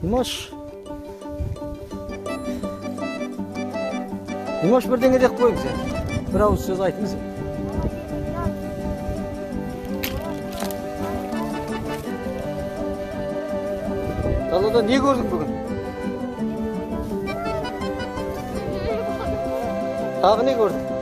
Димаш. Димаш, бірдеңе деп қойыңыз. Bir ауыз сөз айтыңыз. Далада не көрдің бүгін? Тағы не көрдің?